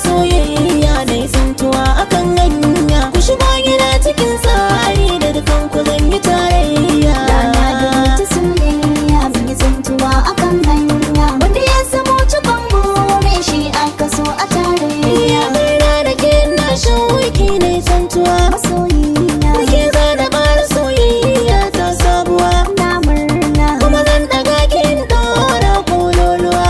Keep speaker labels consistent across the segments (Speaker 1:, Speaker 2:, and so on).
Speaker 1: soyayya na yi tsintuwa akan hanya. Ku shigo gida cikin tsari da dukan ku zan yi tarayya.
Speaker 2: Rana da wata soyayya mun yi tsintuwa akan hanya. Wanda ya samu cikon bure shi aka so a tarayya.
Speaker 1: Murna da ke na shauki na yi tsintuwa.
Speaker 2: Masoyina
Speaker 1: Da ke zana ƙara soyayya ta sabuwa.
Speaker 2: na murna.
Speaker 1: Kuma zan ɗaga kin ɗora kololuwa.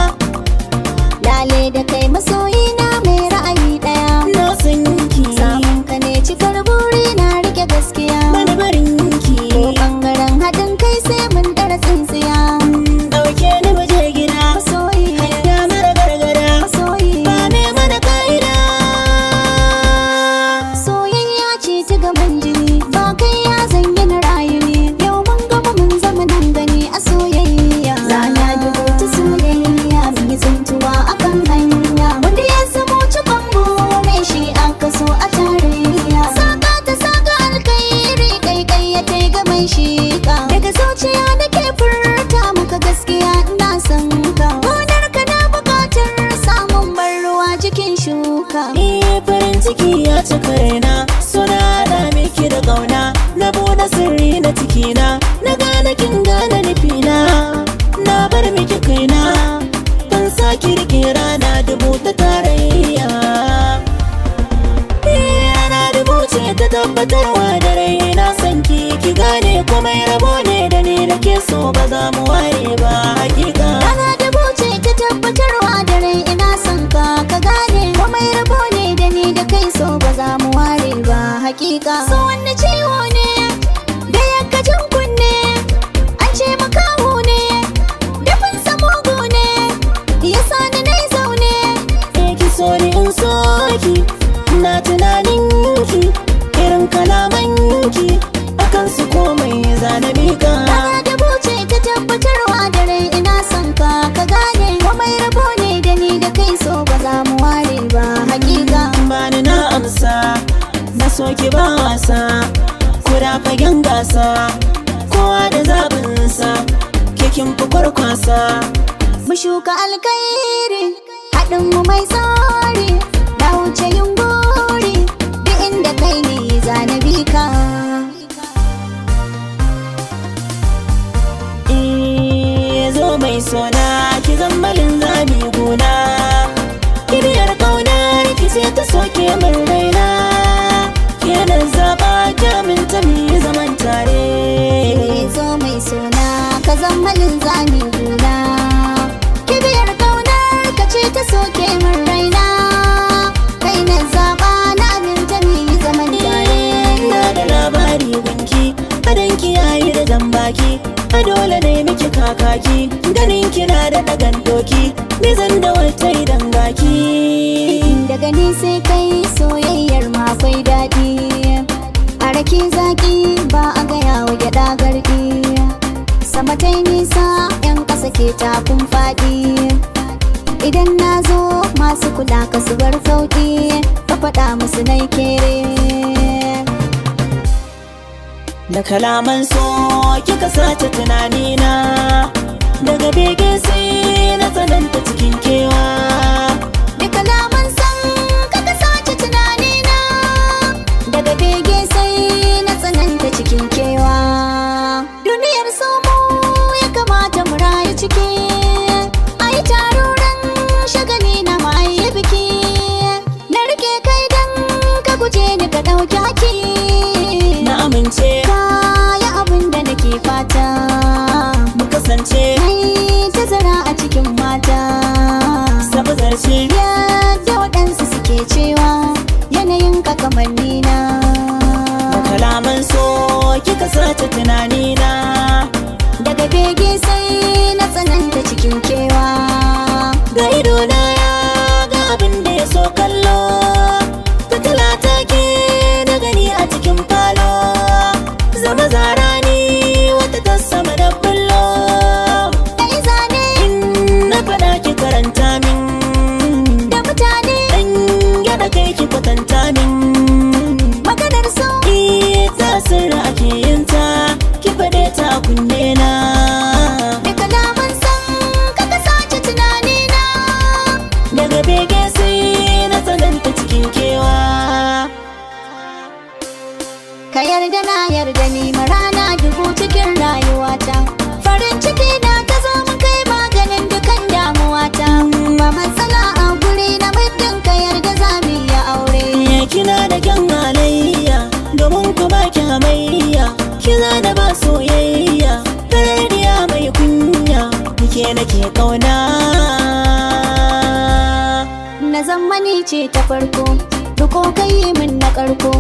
Speaker 2: Lale da kai masoyina mai ra'ayi ɗaya.
Speaker 1: Na san ki
Speaker 2: Samun ka ne cikar buri na rike gaskiya.
Speaker 1: bani barin ki.
Speaker 2: Ko ɓangaren haɗin kai sai mun ɗara tsintsiya.
Speaker 1: Ɗauke ni mu je gida.
Speaker 2: Masoyi,
Speaker 1: Hanya mara gargada.
Speaker 2: masoyi.
Speaker 1: Ba me mana ka'ida.
Speaker 2: Soyayya ce ta gaban jini, ba kai ya zanyi na rayu ne. Yau mun gama mun zama nan gani a soyayya. Rana dubu ta soyayya mun yi tsintuwa akan hanya. Wanda ya samu cikon bure shi aka so a tarayya. Saka ta saka alkairi kai ya tai ga mai shika. Daga zuciya nake furta maka gaskiya ina son ka. Gonar ka na bukatar samun ban ruwa jikin shuka.
Speaker 1: Farin ciki ya cika raina. Suna haɗa miki da ƙauna. Na buɗe sirri na cikina. Na gane kin gane nufina. Na bar miki kaina. Ban saki rike rana dubu ta tarayya. Rana dubu ce ta tabbatarwa da rai. Na san ki gane komai rabo ne da ni da ke so ba za mu ware ba hakika.
Speaker 2: Rana da buce ta tabbatarwa da rai ina son ka ka gane komai rabo ne da ni da kai so ba za mu ware ba hakika. So wanda ciwo ne da yakkacin kunne an ce makaho ne dafin samugu ne ya sani na zaune.
Speaker 1: Ki so ni in so ki. Na tunanin ki irin kalaman ki akan su komai zana mika.
Speaker 2: Rana da buce ta tabbatarwa da rai ina son ka ka gane komai rabo ne da ni da kai so ba za mu ware ba hakika.
Speaker 1: Bani na amsa na soki ba wasa. Kura fagen gasa kowa da zaɓinsa. Kekin fi kwarkwasa.
Speaker 2: Mu shuka alkairi haɗin mu mai tsari na wuce yin gori duk inda kai ne zanabi ka.
Speaker 1: Zo mai sona ki zammalin zami gona. Kibiyar ƙaunar ki sai ta soke min raina. Kenan zaɓa jamin ta mi zaman tare.
Speaker 2: Zo mai suna ka zammalin zami guna. Kibiyar kaunar ka ce ta soke min raina. Kai na zaɓa na aminta mu yi zaman tare.
Speaker 1: Na da labari gunki adan ki yayi da jan baki. A dole ne miki kakaki ganin kina da ɗagan doki. Bizan da wata idan gaki.
Speaker 2: Daga ni sai kai soyayyar ma akwai daɗi. A rake zaki ba a gaya wa gyaɗa garɗi. Sama ta nisa 'yan ƙasa ke takun faɗi. Idan na zo masu kula ka su bar sauƙi. Ka faɗa musu nai kere.
Speaker 1: Da kalaman so kika sace tunanina. Daga bege sai na tsananta cikin kewa.
Speaker 2: Da kalaman san kaka sace tunanina. Daga bege sai na tsananta cikin kewa. Duniyar somo ya kamata mu rayu ciki. Ai taruran shagali na mai biki. Na rike kai dan ka guje ni ka ɗauki haki.
Speaker 1: Na amince
Speaker 2: Kaya abin da nake fata.
Speaker 1: mu kasance
Speaker 2: Ai tazara a cikin mata.
Speaker 1: sabu zarce.
Speaker 2: Yadda waɗansu suke cewa yanayin ka kamar nina.
Speaker 1: Da kalaman so kika sace tunanina.
Speaker 2: Daga bege sai na tsananta cikin kewa.
Speaker 1: Ga idona ya ga abin da ya so kallo. Fitila ta ke na gani a cikin falo. Zama zarani wata ta sama da bullo.
Speaker 2: Kai zane
Speaker 1: In na faɗa ki karanta min.
Speaker 2: da mutane
Speaker 1: Dan gyaɗa kai ki kwatanta min.
Speaker 2: maganar so.
Speaker 1: Ita sirra ake yin ta. Ki faɗe
Speaker 2: da ni marana dubu cikin rayuwata. Farin ciki na ta zo mun kai maganin dukan damuwata. Ba matsala a guri na muddin ka yarda za mu yi aure.
Speaker 1: Kina da kyan halayya domin ku ba ki hamayya, kina da ba soyayya tarariya mai kunya, ke nake kauna.
Speaker 2: Na zammani ce ta farko, duko kai min na karko,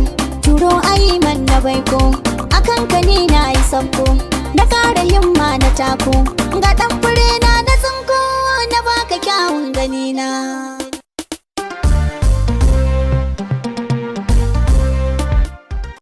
Speaker 2: turo ayi man na baiko, akan ka ni na yi sabko, na kara himma na tako, ga dan fure na tsinko na baka kyawun ganina.